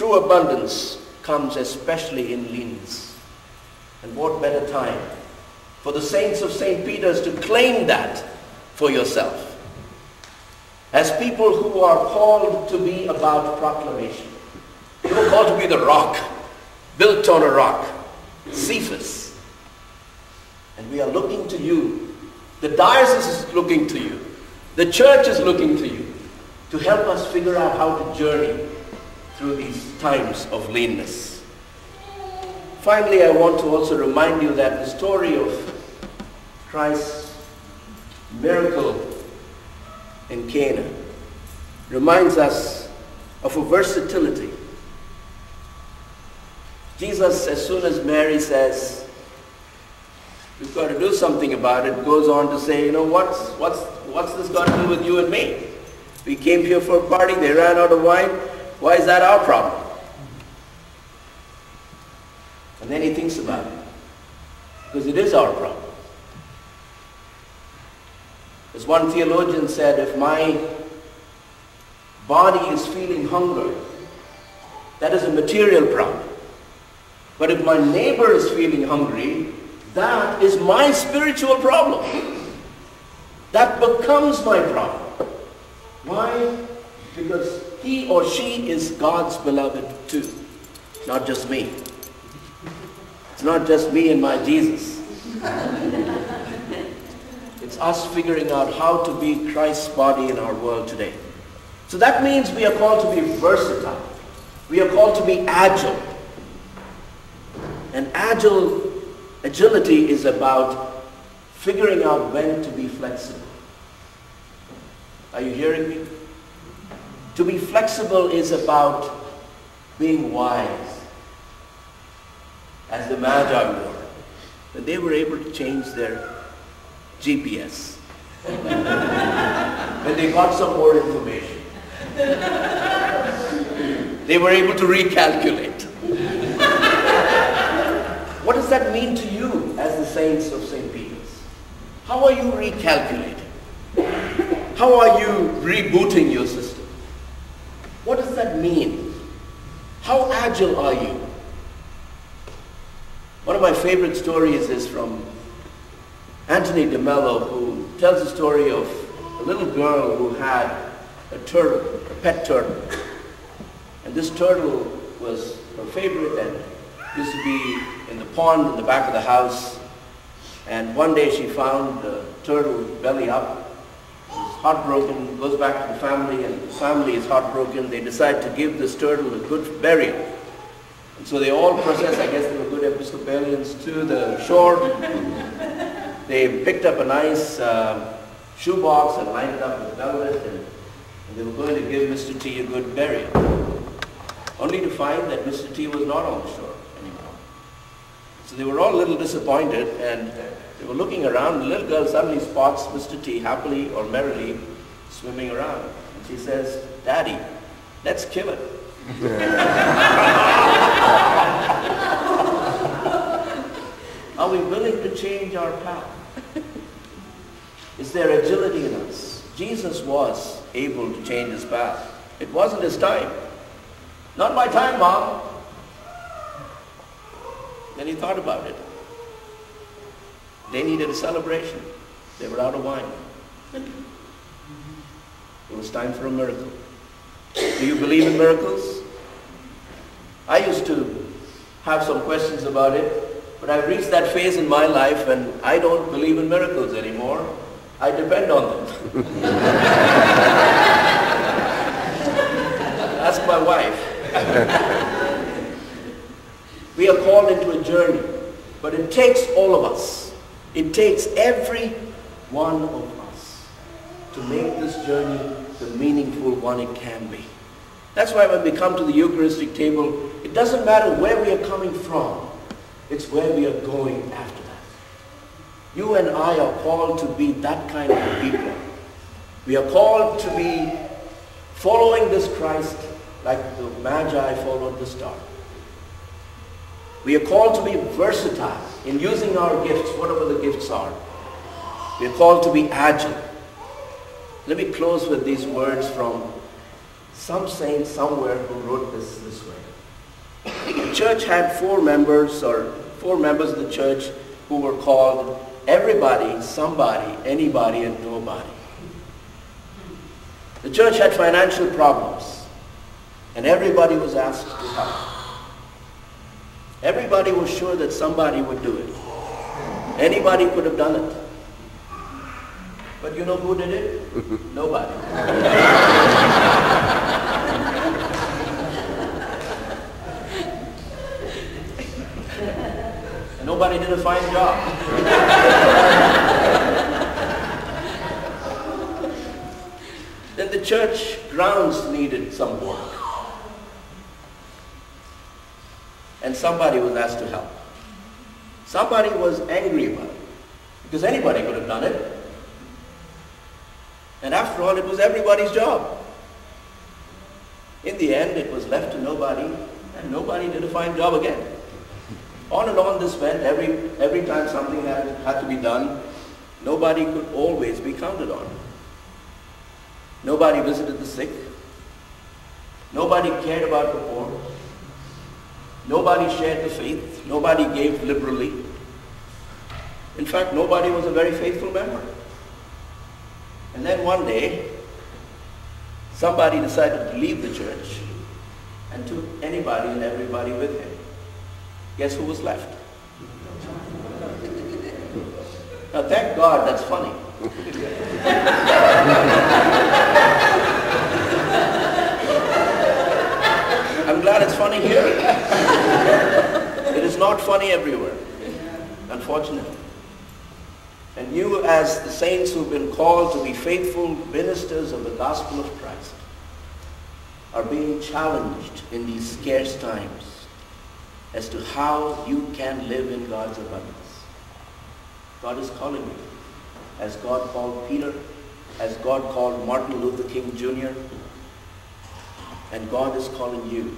True abundance comes especially in leanness. And what better time for the saints of St. Peter's to claim that for yourself. As people who are called to be about proclamation. You are called to be the rock, built on a rock, Cephas. And we are looking to you. The diocese is looking to you. The church is looking to you to help us figure out how to journey through these times of leanness. Finally, I want to also remind you that the story of Christ's miracle in Cana reminds us of a versatility. Jesus, as soon as Mary says, we've got to do something about it, goes on to say, you know, what's this got to do with you and me? We came here for a party, they ran out of wine. Why is that our problem? And then he thinks about it. Because it is our problem. As one theologian said, if my body is feeling hunger, that is a material problem. But if my neighbor is feeling hungry, that is my spiritual problem. That becomes my problem. Why? Because he or she is God's beloved too. Not just me. It's not just me and my Jesus. It's us figuring out how to be Christ's body in our world today. So that means we are called to be versatile. We are called to be agile. And agility is about figuring out when to be flexible. Are you hearing me? To be flexible is about being wise. As the Magi were. When they were able to change their GPS. When they got some more information. They were able to recalculate. What does that mean to you as the saints of St. Peter's? How are you recalculating? How are you rebooting your system? What does that mean? How agile are you? One of my favorite stories is from Anthony de Mello, who tells the story of a little girl who had a turtle, a pet turtle. And this turtle was her favorite and used to be in the pond in the back of the house. And one day she found the turtle belly up. She's heartbroken, goes back to the family, and the family is heartbroken. They decide to give this turtle a good burial. And so they all process, I guess they were good Episcopalians, to the shore. They picked up a nice shoebox and lined it up with velvet, and they were going to give Mr. T a good burial. Only to find that Mr. T was not on the shore anymore. So they were all a little disappointed, and they were looking around. The little girl suddenly spots Mr. T happily or merrily swimming around. And she says, "Daddy, let's kill it." Are we willing to change our path? Is there agility in us? Jesus was able to change his path. It wasn't his time. Not my time, Mom. Then he thought about it. They needed a celebration. They were out of wine. It was time for a miracle. Do you believe in miracles? I used to have some questions about it, but I've reached that phase in my life and I don't believe in miracles anymore. I depend on them. Ask my wife. We are called into a journey, but it takes all of us. It takes every one of us to make this journey the meaningful one it can be. That's why when we come to the Eucharistic table, it doesn't matter where we are coming from. It's where we are going after that. You and I are called to be that kind of people. We are called to be following this Christ like the Magi followed the star. We are called to be versatile in using our gifts, whatever the gifts are. We are called to be agile. Let me close with these words from some saint somewhere who wrote this way. The church had four members of the church who were called everybody, somebody, anybody, and nobody. The church had financial problems, and everybody was asked to help. Everybody was sure that somebody would do it. Anybody could have done it. But you know who did it? Nobody. And nobody did a fine job. Then the church grounds needed some work. And somebody was asked to help. Somebody was angry about it, because anybody could have done it. And after all, it was everybody's job. In the end, it was left to nobody, and nobody did a fine job again. On and on this went. Every time something had to be done, nobody could always be counted on. Nobody visited the sick. Nobody cared about the poor. Nobody shared the faith. Nobody gave liberally. In fact, nobody was a very faithful member. And then one day, somebody decided to leave the church and took anybody and everybody with him. Guess who was left? Now, thank God that's funny. I'm glad it's funny here. It is not funny everywhere, unfortunately. And you, as the saints who've been called to be faithful ministers of the gospel of Christ, are being challenged in these scarce times as to how you can live in God's abundance. God is calling you, as God called Peter, as God called Martin Luther King Jr., and God is calling you